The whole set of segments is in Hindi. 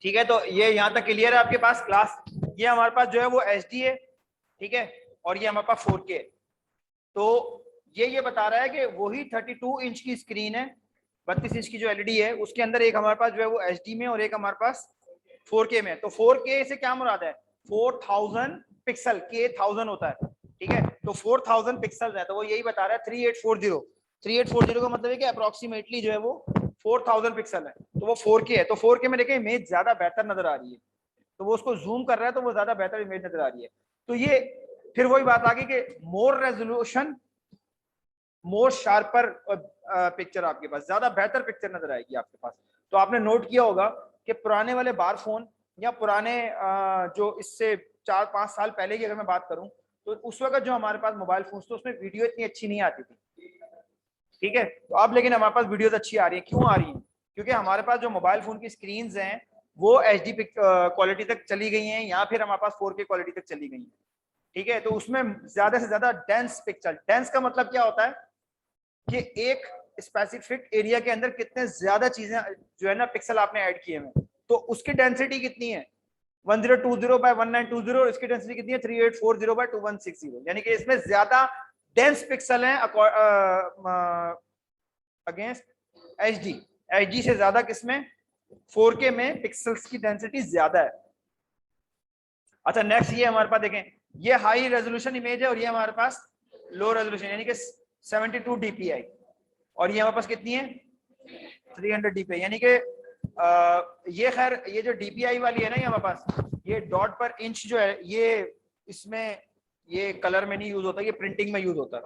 ठीक है, तो ये यहाँ तक क्लियर है आपके पास क्लास। ये हमारे पास जो है वो HD है, ठीक है, और ये हमारे पास 4K है। तो ये बता रहा है कि वही 32 इंच की स्क्रीन है, 32 इंच की जो LED है, उसके अंदर एक हमारे पास जो है वो HD में और एक हमारे पास 4K में। तो 4K से क्या मुराद है? 4000 पिक्सल, K 1000 होता है, ठीक है, तो 4000 पिक्सल है। तो वो यही बता रहा है 3840। 3840 का मतलब है कि अप्रोक्सीमेटली जो है वो 4000 पिक्सल है, तो वो 4K है। तो 4K में देखें इमेज ज्यादा बेहतर नजर आ रही है, तो वो उसको जूम कर रहा है तो वो ज्यादा बेहतर इमेज नजर आ रही है। तो ये फिर वही बात आ गई कि मोर रेजोल्यूशन, मोर शार्पर पिक्चर आपके पास, ज्यादा बेहतर पिक्चर नजर आएगी आपके पास। तो आपने नोट किया होगा कि पुराने वाले बार फोन या पुराने जो इससे 4-5 साल पहले की अगर मैं बात करूं, तो उस वक्त जो हमारे पास मोबाइल फोन थे उसमें वीडियो इतनी अच्छी नहीं आती थी, ठीक है। तो अब लेकिन हमारे पास वीडियोस अच्छी आ रही है। क्यों आ रही है? क्योंकि हमारे पास जो मोबाइल फोन की स्क्रीन हैं वो HD क्वालिटी तक चली गई हैं, या फिर हमारे पास 4K क्वालिटी तक चली गई हैं, ठीक है। तो उसमें ज्यादा से ज्यादा डेंस पिक्चर, डेंस का मतलब क्या होता है कि एक स्पेसिफिक एरिया के अंदर कितने ज्यादा चीजें जो है ना पिक्सल आपने ऐड किए हैं, तो उसकी डेंसिटी कितनी है 1020 बाय 1920, और इसकी डेंसिटी कितनी है 3840 बाय 2160, यानी कि इसमें ज्यादा डेंस पिक्सल हैं अगेंस्ट HD से ज्यादा किसमें? 4K में पिक्सल्स की डेंसिटी ज्यादा है। अच्छा नेक्स्ट ये हमारे पास देखें, ये हाई रेजोल्यूशन इमेज है और ये हमारे पास लो रेजोल्यूशन यानी कि 72 DPI, और ये हमारे पास कितनी है 300 DPI, यानी कि ये खैर ये जो DPI वाली है ना ये हमारे पास, ये डॉट पर इंच जो है ये इसमें ये कलर में नहीं यूज होता, ये प्रिंटिंग में यूज होता है,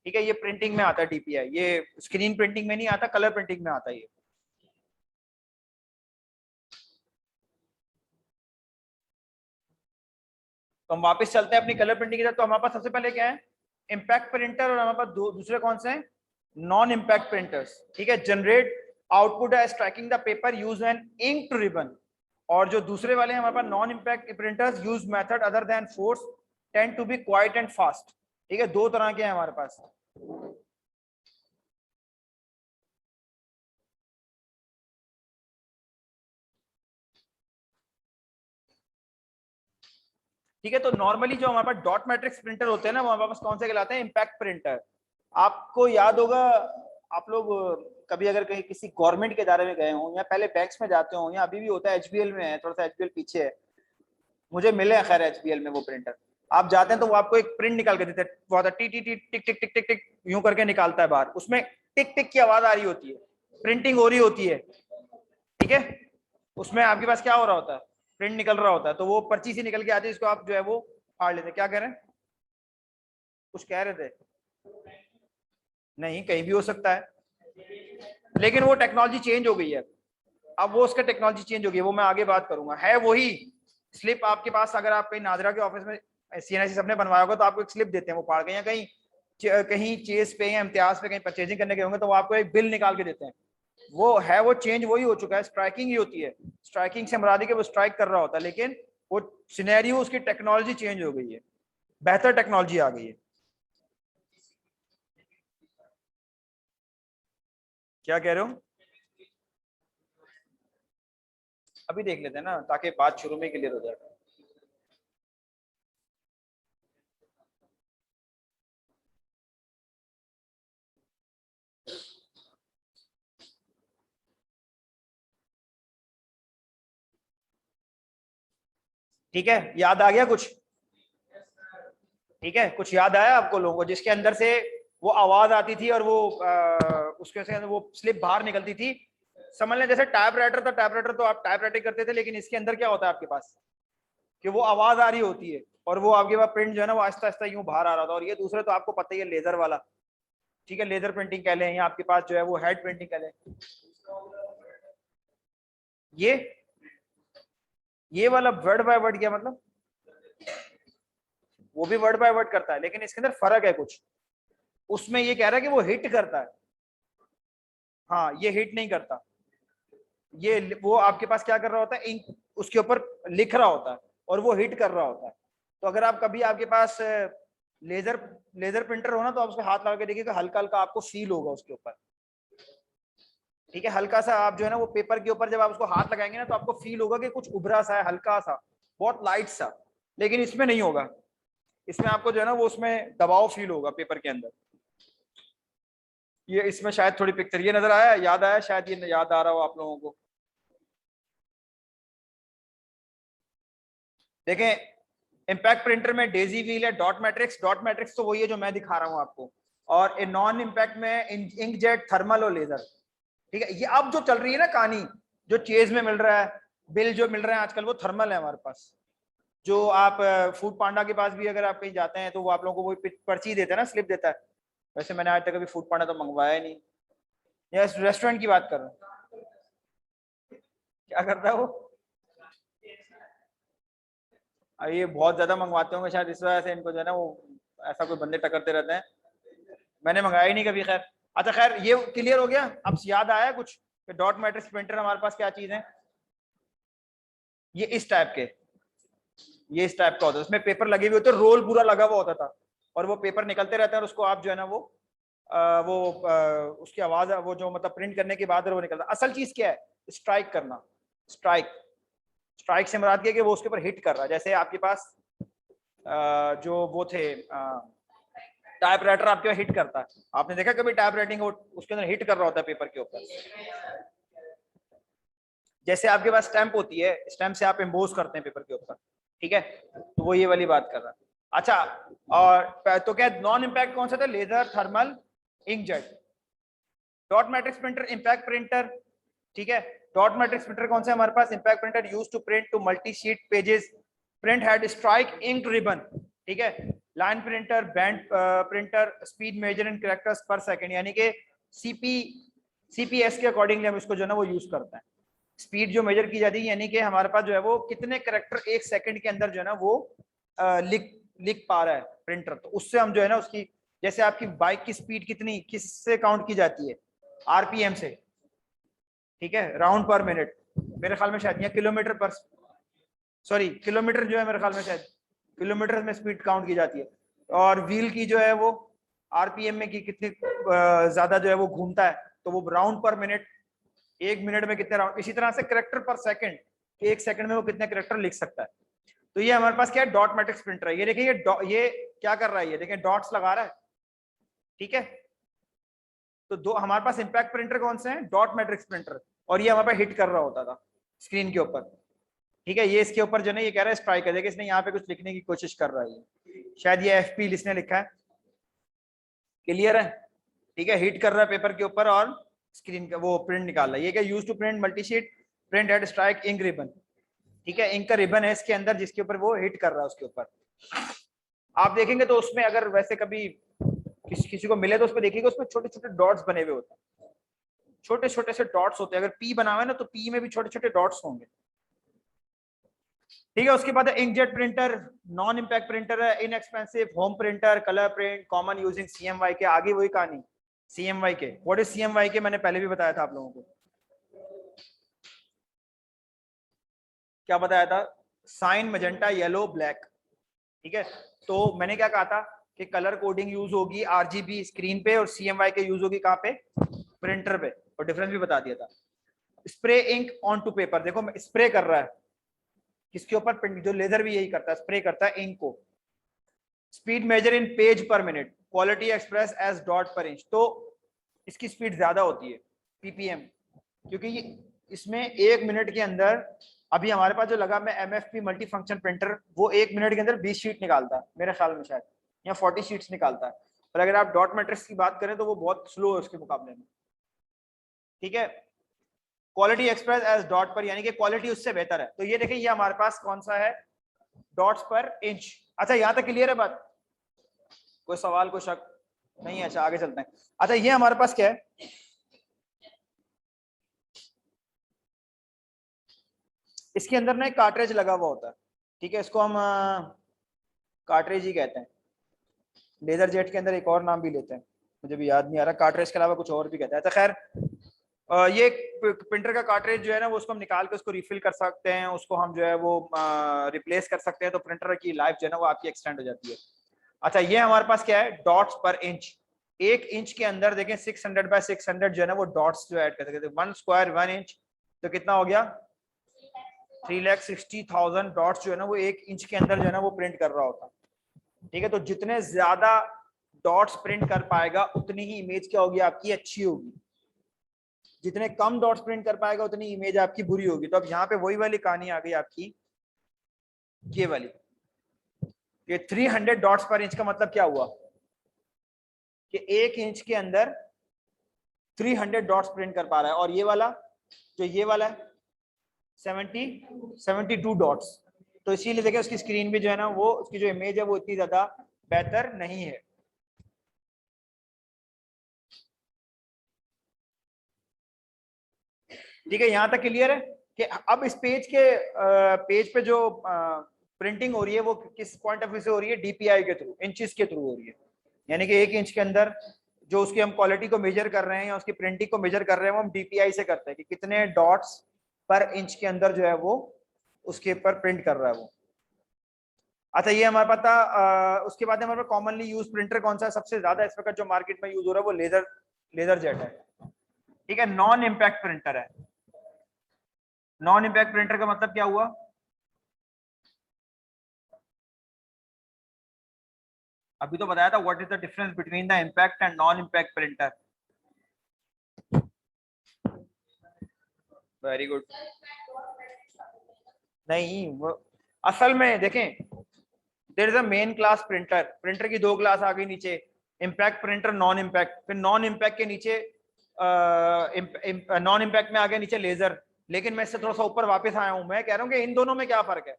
ठीक है। ये प्रिंटिंग में आता है DPI, ये स्क्रीन प्रिंटिंग में नहीं आता, कलर प्रिंटिंग में आता है ये। तो हम वापस चलते हैं अपनी कलर प्रिंटिंग की तरफ। तो हमारे पास सबसे पहले क्या है? इम्पैक्ट प्रिंटर, और हमारे पास दूसरे कौन से हैं? नॉन इम्पैक्ट प्रिंटर्स, ठीक है। Generate output as tracking the paper use an inked ribbon, और जो दूसरे वाले हैं हमारे पास non impact printers use method other than force tend to be quiet and fast, ठीक है। दो तरह के हैं हमारे पास। ठीक है, तो नॉर्मली जो हमारे पास डॉट मैट्रिक्स प्रिंटर होते हैं ना, वो हमारे पास कौन से कहलाते हैं? Impact printer. आपको याद होगा, आप लोग कभी अगर कहीं किसी गवर्नमेंट के इदारे में गए हों, या पहले बैंक्स में जाते हो, या अभी भी होता है HBL में है, थोड़ा सा HBL पीछे है, मुझे मिले हैं खैर HBL में वो प्रिंटर। आप जाते हैं तो वो आपको एक प्रिंट निकाल के देते हैं, वो टी टी टी टिक टिक टिक टिक टिक यूं करके निकालता है बाहर, उसमें टिक टिक की आवाज आ रही होती है, प्रिंटिंग हो रही होती है, ठीक है। उसमें आपके पास क्या हो रहा होता है? प्रिंट निकल रहा होता है, तो वो पर्ची से निकल के आती है, इसको आप जो है वो फाड़ लेते हैं। क्या कह रहे हैं? कुछ कह रहे थे? नहीं, कहीं भी हो सकता है, लेकिन वो टेक्नोलॉजी चेंज हो गई है। अब वो उसका टेक्नोलॉजी चेंज हो गई है, वो मैं आगे बात करूंगा। है वही स्लिप आपके पास, अगर आप कहीं नाजरा के ऑफिस में CNSE सबने बनवाया होगा तो आपको एक स्लिप देते हैं, वो फाड़ के, या कहीं कहीं चेस पे या इम्तियाज पे कहीं परचेजिंग करने के होंगे तो वो आपको एक बिल निकाल के देते हैं। वो है, वो चेंज वही हो चुका है, स्ट्राइकिंग ही होती है। स्ट्राइकिंग से मुराद है कि वो स्ट्राइक कर रहा होता है, लेकिन वो सिनेरियो, उसकी टेक्नोलॉजी चेंज हो गई है, बेहतर टेक्नोलॉजी आ गई है। क्या कह रहे हो? अभी देख लेते हैं ना, ताकि बात शुरू में क्लियर हो जाए। ठीक है, याद आ गया कुछ? ठीक है, कुछ याद आया आपको लोगों को, जिसके अंदर से वो आवाज आती थी और वो उसके से वो स्लिप बाहर निकलती थी? समझ लें जैसे टाइप राइटर था, टाइप राइटर तो आप टाइप राइटिंग करते थे, लेकिन इसके अंदर क्या होता है आपके पास कि वो आवाज आ रही होती है, और वो आपके पास प्रिंट जो है ना वो आहिस्ता आहिस्ता यूं बाहर आ रहा था। और ये दूसरे तो आपको पता ही है, लेजर वाला, ठीक है, लेजर प्रिंटिंग कह लें, या आपके पास जो है वो हेड प्रिंटिंग कह लें। ये ये वाला वर्ड बाय वर्ड क्या मतलब? वो भी वर्ड बाय वर्ड करता है, लेकिन इसके अंदर फर्क है कुछ। उसमें ये कह रहा है कि वो हिट करता है, हाँ ये हिट नहीं करता। ये वो आपके पास क्या कर रहा होता है, इंक उसके ऊपर लिख रहा होता है, और वो हिट कर रहा होता है। तो अगर आप कभी आपके पास लेजर लेजर प्रिंटर हो ना, तो आप उसके हाथ लगा के देखिएगा, हल्का हल्का आपको फील होगा उसके ऊपर। ठीक है, हल्का सा आप जो है ना वो पेपर के ऊपर जब आप उसको हाथ लगाएंगे ना तो आपको फील होगा कि कुछ उभरा सा है, हल्का सा, बहुत लाइट सा, लेकिन इसमें नहीं होगा। इसमें आपको जो है ना वो उसमें दबाव फील होगा पेपर के अंदर। ये इसमें शायद थोड़ी पिक्चर ये नजर आया, याद आया, शायद ये याद आ रहा हो आप लोगों को। देखें, इम्पैक्ट प्रिंटर में डेजी व्हील है, डॉट मैट्रिक्स। डॉट मैट्रिक्स तो वही है जो मैं दिखा रहा हूँ आपको। और ए नॉन इम्पैक्ट में इंकजेट, थर्मल और लेजर। ठीक है, ये अब जो चल रही है ना कहानी, जो चेज में मिल रहा है, बिल जो मिल रहे हैं आजकल, वो थर्मल है हमारे पास। जो आप फूड पांडा के पास भी अगर आप कहीं जाते हैं तो वो आप लोगों को वो पर्ची देता है ना, स्लिप देता है। वैसे मैंने आज तक कभी फूड पांडा तो मंगवाया नहीं। यस, रेस्टोरेंट की बात कर रहा हूँ। क्या करता है वो? ये बहुत ज्यादा मंगवाते होंगे शायद, इस वजह से इनको जो है ना वो ऐसा कोई बंदे टकरते रहते हैं। मैंने मंगाया ही नहीं कभी। खैर, अच्छा खैर, ये क्लियर हो गया। अब याद आया कुछ कि डॉट मैट्रिक्स प्रिंटर हमारे पास क्या चीज है? ये इस टाइप के, ये इस टाइप का होता है, उसमें पेपर लगे हुए होते, रोल पूरा लगा हुआ होता था, और वो पेपर निकलते रहते हैं और उसको आप जो है ना वो उसकी आवाज, वो जो मतलब प्रिंट करने के बाद वो निकलता। असल चीज क्या है? स्ट्राइक करना। स्ट्राइक, स्ट्राइक से मुराद है कि वो उसके ऊपर हिट कर रहा है। जैसे आपके पास जो वो थे टाइप राइटर आपके पास हिट करता है, आपने देखा कभी टाइप राइटिंग उसके अंदर हिट कर रहा होता है पेपर के ऊपर। जैसे आपके पास स्टैंप होती है, स्टैंप से आप एम्बोस करते हैं पेपर के ऊपर, ठीक है, तो वो ये वाली बात कर रहा है। अच्छा, और तो क्या नॉन इम्पैक्ट कौन सा था? Laser, thermal, inkjet. Dot matrix printer, impact printer, ठीक है। डॉट मैट्रिक्स प्रिंटर कौन सा है हमारे पास? Impact printer used to print to multi sheet pages, print head, strike, ink ribbon, ठीक है। Line printer, band printer, speed measure in characters per second, यानी कि सीपीएस के अकॉर्डिंगली हम इसको जो है ना वो यूज करते हैं। स्पीड जो मेजर की जाती है, यानी कि हमारे पास जो है वो कितने कैरेक्टर एक सेकंड के अंदर जो है ना वो लिख लिख पा रहा है प्रिंटर, तो उससे हम जो है ना उसकी, जैसे आपकी बाइक की स्पीड कितनी किससे काउंट की जाती है? आरपीएम से, ठीक है, राउंड पर मिनट मेरे ख्याल में शायद, या किलोमीटर पर, सॉरी किलोमीटर जो है मेरे ख्याल में शायद किलोमीटर में स्पीड काउंट की जाती है। और व्हील की जो है वो आरपीएम में की कितनी ज्यादा जो है वो घूमता है, तो वो राउंड पर मिनट, एक मिनट में कितने राउंड। इसी तरह से करेक्टर पर सेकंड, कि एक सेकंड में वो कितने करेक्टर लिख सकता है। तो ये हमारे पास क्या है? डॉट मैट्रिक्स प्रिंटर है। ये देखिए, ये क्या कर रहा है? ये देखिए डॉट्स लगा रहा है, ठीक है। तो दो हमारे पास इम्पैक्ट प्रिंटर कौन से हैं? Dot matrix printer. और ये हमारे पास हिट कर रहा होता था स्क्रीन के ऊपर, ठीक है। ये इसके ऊपर जो है ये कह रहा है स्ट्राइक है, देखिए इसने यहाँ पे कुछ लिखने की कोशिश कर रहा है, शायद ये एफपी इसने लिखा है। क्लियर है? ठीक है, हिट कर रहा है पेपर के ऊपर और स्क्रीन का वो प्रिंट निकाल रहा है। ये क्या? Use to print multisheet, print head, strike, ink ribbon, ठीक है। इंक का रिबन है इसके अंदर जिसके ऊपर वो हिट कर रहा है उसके ऊपर। आप देखेंगे तो उसमें अगर वैसे कभी किसी को मिले तो उसमें देखिएगा उसमें छोटे छोटे डॉट्स बने हुए होते हैं, छोटे छोटे से डॉट्स होते हैं। अगर पी बना हुआ है ना तो पी में भी छोटे छोटे डॉट्स होंगे, ठीक है। उसके बाद inkjet printer, non impact printer है, inexpensive, home printer, colour print, common using CMY K. आगे वही कहानी सीएमवाई के। व्हाट इज सीएमवाई के? मैंने पहले भी बताया था आप लोगों को। क्या बताया था? साइन, मजेंटा, येलो, ब्लैक, ठीक है। तो मैंने क्या कहा था कि कलर कोडिंग यूज होगी आरजीबी स्क्रीन पे, और सीएमवाई के यूज होगी कहाँ पे? प्रिंटर पे। और डिफरेंस भी बता दिया था। Spray ink on to paper, देखो स्प्रे कर रहा है किसके ऊपर? जो लेजर भी यही करता है, स्प्रे करता है इंक को। Speed measure in page per minute, quality express as dot per inch, तो इसकी स्पीड ज्यादा होती है पीपीएम, क्योंकि इसमें एक मिनट के अंदर, अभी हमारे पास जो लगा मैं एमएफपी मल्टी फंक्शन प्रिंटर, वो एक मिनट के अंदर 20 शीट निकालता है मेरे ख्याल में शायद, या 40 शीट्स निकालता है। और अगर आप डॉट मैट्रिक्स की बात करें तो वो बहुत स्लो है उसके मुकाबले में, ठीक है। क्वालिटी एक्सप्रेस एज डॉट पर, यानी कि क्वालिटी उससे बेहतर है। तो ये देखिए, ये हमारे पास कौन सा है? डॉट्स पर इंच। अच्छा, यहां तक क्लियर है बात? कोई सवाल, कोई शक नहीं है? अच्छा, आगे चलते हैं। अच्छा, ये हमारे पास क्या है? इसके अंदर ना एक कार्ट्रेज लगा हुआ होता है, ठीक है। इसको हम कार्ट्रेज ही कहते हैं। लेजर जेट के अंदर एक और नाम भी लेते हैं, मुझे भी याद नहीं आ रहा, कार्ट्रेज के अलावा कुछ और भी कहते हैं। अच्छा खैर, ये प्रिंटर का कार्ट्रेज जो है ना वो उसको हम निकाल के उसको रिफिल कर सकते हैं, उसको हम जो है वो रिप्लेस कर सकते हैं, तो प्रिंटर की लाइफ जो है ना वो आपकी एक्सटेंड हो जाती है। अच्छा, ये हमारे पास क्या है? डॉट्स पर इंच, 1 इंच के अंदर देखें 600 बाय 600 जो है ना वो डॉट्स जो ऐड कर सकते हैं। 1 स्क्वायर 1 इंच तो कितना हो गया 3,60,000 डॉट्स जो है ना वो 1 इंच के अंदर जो है ना वो प्रिंट कर रहा होता। ठीक है, तो जितने ज्यादा डॉट्स प्रिंट कर पाएगा उतनी ही इमेज क्या होगी आपकी अच्छी होगी, जितने कम डॉट्स प्रिंट कर पाएगा उतनी इमेज आपकी बुरी होगी। तो अब यहाँ पे वही वाली कहानी आ गई आपकी, ये वाली, ये 300 डॉट्स पर इंच का मतलब क्या हुआ कि 1 इंच के अंदर 300 डॉट्स प्रिंट कर पा रहा है। और ये वाला जो ये वाला है 72 डॉट्स। तो इसीलिए देखिए उसकी स्क्रीन भी जो है ना वो उसकी जो इमेज है वो इतनी ज्यादा बेहतर नहीं है। ठीक है, यहां तक क्लियर है कि अब इस पेज पे जो प्रिंटिंग हो रही है वो किस पॉइंट ऑफ व्यू से हो रही है, डीपीआई के थ्रू, इंचेस के थ्रू हो रही है। यानी कि 1 इंच के अंदर जो उसकी हम क्वालिटी को मेजर कर रहे हैं या उसकी प्रिंटिंग को मेजर कर रहे हैं वो हम डीपीआई से करते हैं कि कितने डॉट्स पर इंच के अंदर जो है वो उसके ऊपर प्रिंट कर रहा है वो। अच्छा, ये हमारे पास था। उसके बाद हमारे पास कॉमनली यूज प्रिंटर कौन सा है, सबसे ज्यादा इस वक्त जो मार्केट में यूज हो रहा है वो लेजर जेट है। ठीक है, नॉन इम्पैक्ट प्रिंटर है। नॉन इम्पैक्ट प्रिंटर का मतलब क्या हुआ, अभी तो बताया था what is the difference between the impact and non impact printer. Very good. नहीं, वो असल में देखें there is a main class printer, printer की 2 क्लास आ गई नीचे, इम्पैक्ट प्रिंटर, नॉन इम्पैक्ट। फिर नॉन इम्पैक्ट के नीचे नॉन इम्पैक्ट में आ गया नीचे लेजर। लेकिन मैं इससे थोड़ा सा ऊपर वापस आया हूं, मैं कह रहा हूँ कि इन दोनों में क्या फर्क है,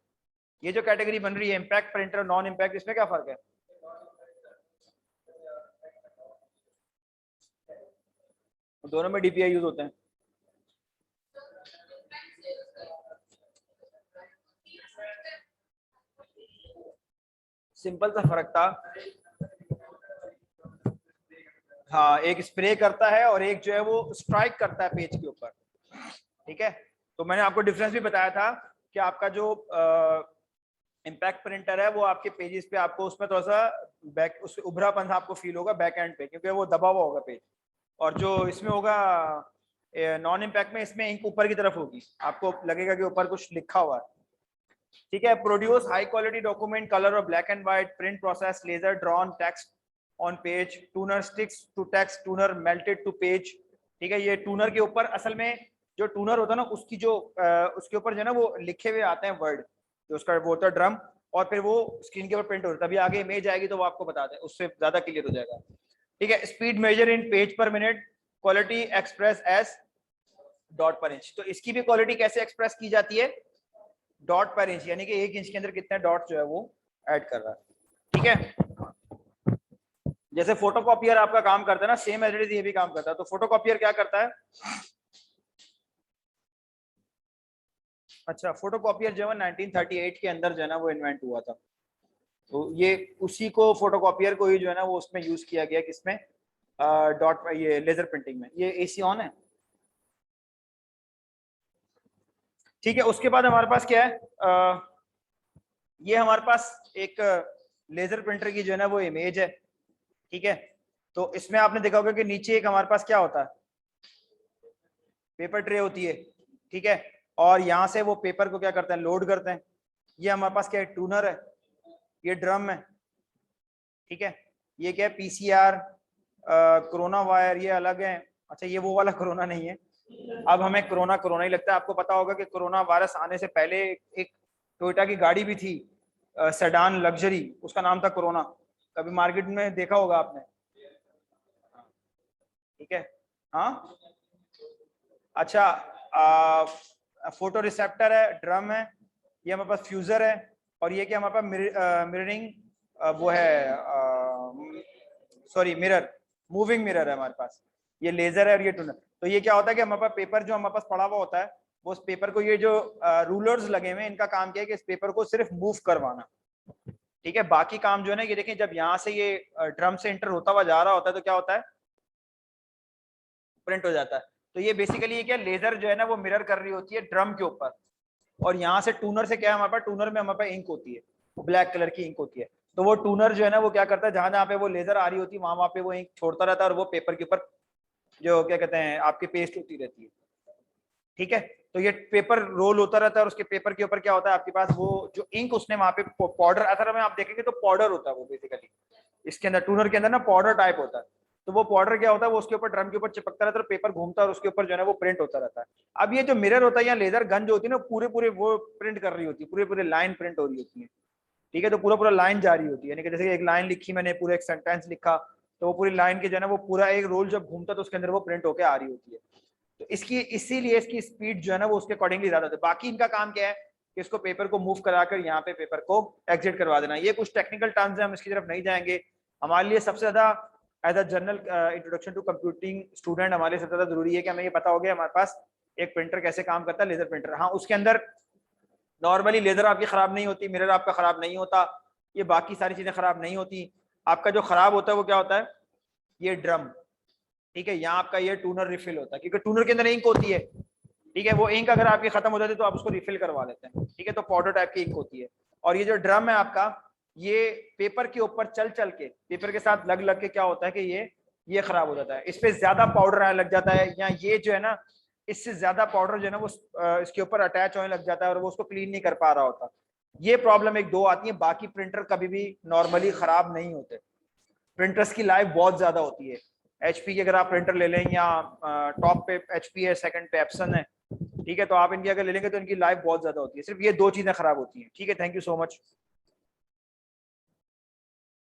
ये जो कैटेगरी बन रही है इम्पैक्ट प्रिंटर नॉन इम्पैक्ट, इसमें क्या फर्क है। दोनों में डीपीआई यूज होते हैं। सिंपल सा फर्क था, हाँ, एक स्प्रे करता है और एक जो है वो स्ट्राइक करता है पेज के ऊपर। ठीक है, तो मैंने आपको डिफरेंस भी बताया था कि आपका जो इम्पैक्ट प्रिंटर है वो आपके पेजेस पे आपको उसमें थोड़ा सा बैक उस उभरापन आपको फील होगा बैक एंड पे, क्योंकि वो दबा हुआ होगा पेज। और जो इसमें होगा नॉन इम्पैक्ट में, इसमें इंक ऊपर की तरफ होगी, आपको लगेगा कि ऊपर कुछ लिखा हुआ है। ठीक है, produce high quality document, colour और black and white, print process, laser drawn text on page, toner sticks to text, toner melted to page. ठीक है, ये टूनर के ऊपर असल में जो टूनर होता है ना उसकी जो उसके ऊपर जो है ना वो लिखे हुए आते हैं वर्ड, जो उसका वो होता है ड्रम, और फिर वो स्क्रीन के ऊपर प्रिंट होता है। तभी आगे इमेज आएगी तो वो आपको बता दें, उससे ज्यादा क्लियर हो जाएगा। ठीक है, speed measure in page per minute, quality express as dot per inch. तो इसकी भी क्वालिटी कैसे एक्सप्रेस की जाती है, डॉट पर इंच, यानी कि 1 इंच के अंदर कितने डॉट जो है वो ऐड कर रहा है। ठीक है, जैसे फोटोकॉपियर आपका काम करता है ना, सेम एज इट इज ये भी काम करता है। तो फोटोकॉपियर क्या करता है, अच्छा, फोटोकॉपियर जो है 1938 के अंदर जो है ना वो इन्वेंट हुआ था। तो ये उसी को फोटोकॉपियर को ही जो है ना वो उसमें यूज किया गया, किसमें, डॉट ये लेजर प्रिंटिंग में। ये एसी ऑन है। ठीक है, उसके बाद हमारे पास क्या है, ये हमारे पास एक लेजर प्रिंटर की जो है ना वो इमेज है। ठीक है, तो इसमें आपने देखा होगा कि नीचे एक हमारे पास क्या होता है, पेपर ट्रे होती है। ठीक है, और यहाँ से वो पेपर को क्या करते हैं, लोड करते हैं। ये हमारे पास क्या है, टूनर है, ये ड्रम है। ठीक है, ये क्या है, पीसीआर, कोरोना वायर, ये अलग है। अच्छा, ये वो वाला कोरोना नहीं है, अब हमें कोरोना कोरोना ही लगता है। आपको पता होगा कि कोरोना वायरस आने से पहले एक टोयोटा की गाड़ी भी थी, सेडान लग्जरी, उसका नाम था कोरोना। कभी मार्केट में देखा होगा आपने। ठीक है, हाँ, अच्छा, फोटो रिसेप्टर है, ड्रम है, ये हमारे पास फ्यूजर है, और ये क्या हमारे पास मिररिंग, वो है, सॉरी, मिरर, मूविंग मिरर है हमारे पास। ये लेजर है और ये टूनर। तो ये क्या होता है कि हमारे पास पेपर जो हमारे पास पड़ा हुआ होता है, वो उस पेपर को, ये जो रूलर्स लगे हुए हैं इनका काम क्या है कि इस पेपर को सिर्फ मूव करवाना। ठीक है, बाकी काम जो है ना, ये देखें, जब यहाँ से ये ड्रम से इंटर होता हुआ जा रहा होता है तो क्या होता है, प्रिंट हो जाता है। तो ये बेसिकली ये क्या, लेजर जो है ना वो मिरर कर रही होती है ड्रम के ऊपर, और यहाँ से टूनर से क्या है हमारे पास, टूनर में हमारे पास इंक होती है, ब्लैक कलर की इंक होती है। तो वो टूनर जो है ना वो क्या करता है, जहां जहां पे वो लेजर आ रही होती है वहां पे वो इंक छोड़ता रहता है और वो पेपर के ऊपर जो क्या कहते हैं आपकी पेस्ट होती रहती है। ठीक है, तो ये पेपर रोल होता रहता है और उसके पेपर के ऊपर क्या होता है आपके पास वो जो इंक उसने वहां पे पाउडर, असल में आप देखेंगे तो पाउडर होता है वो बेसिकली, इसके अंदर टूनर के अंदर ना पाउडर टाइप होता है। तो वो पाउडर क्या होता है वो उसके ऊपर ड्रम के ऊपर चिपकता रहता है और पेपर घूमता है और उसके ऊपर जो है ना वो प्रिंट होता रहता है। अब ये जो मिरर होता है या लेजर गन जो होती है ना पूरे पूरे वो प्रिंट कर रही होती है, पूरे पूरे लाइन प्रिंट हो रही होती है। ठीक है, तो पूरा पूरा लाइन जा रही होती है, यानी कि जैसे एक लाइन लिखी मैंने, पूरा एक सेंटेंस लिखा, तो वो पूरी लाइन के जो है ना वो पूरा एक रोल जब घूमता है तो उसके अंदर वो प्रिंट होकर आ रही होती है। तो इसकी इसीलिए इसकी स्पीड जो है ना वो उसके अकॉर्डिंगली ज्यादा होती है। बाकी इनका काम क्या है कि इसको पेपर को मूव कराकर यहाँ पे पेपर को एग्जिट करवा देना। ये कुछ टेक्निकल टर्म्स है, हम इसकी तरफ नहीं जाएंगे। हमारे लिए सबसे ज्यादा as a general introduction to computing student हमारे लिए सबसे ज्यादा जरूरी है कि हमें ये पता हो गया हमारे पास एक प्रिंटर कैसे काम करता है, लेजर प्रिंटर। हाँ, उसके अंदर नॉर्मली लेजर आपकी खराब नहीं होती, मिरर आपका खराब नहीं होता, ये बाकी सारी चीजें खराब नहीं होती। आपका जो खराब होता है वो क्या होता है, ये ड्रम। ठीक है, यहाँ आपका ये टूनर रिफिल होता है क्योंकि टूनर के अंदर इंक होती है। ठीक है, वो इंक अगर आपकी खत्म हो जाती है तो आप उसको रिफिल करवा लेते हैं। ठीक है, तो पाउडर टाइप की इंक होती है। और ये जो ड्रम है आपका, ये पेपर के ऊपर चल चल के, पेपर के साथ लग लग के क्या होता है कि ये खराब हो जाता है, इस पे ज्यादा पाउडर आने लग जाता है, या ये जो है ना इससे ज्यादा पाउडर जो है ना वो इसके ऊपर अटैच होने लग जाता है और वो उसको क्लीन नहीं कर पा रहा होता। ये प्रॉब्लम एक दो आती है, बाकी प्रिंटर कभी भी नॉर्मली खराब नहीं होते। प्रिंटर्स की लाइफ बहुत ज्यादा होती है। एचपी की अगर आप प्रिंटर ले लें या टॉप पे एचपी है, सेकंड पे एप्सन है, ठीक है, तो आप इनकी अगर ले लेंगे तो इनकी लाइफ बहुत ज्यादा होती है। सिर्फ ये दो चीजें खराब होती हैं। ठीक है, थैंक यू सो मच।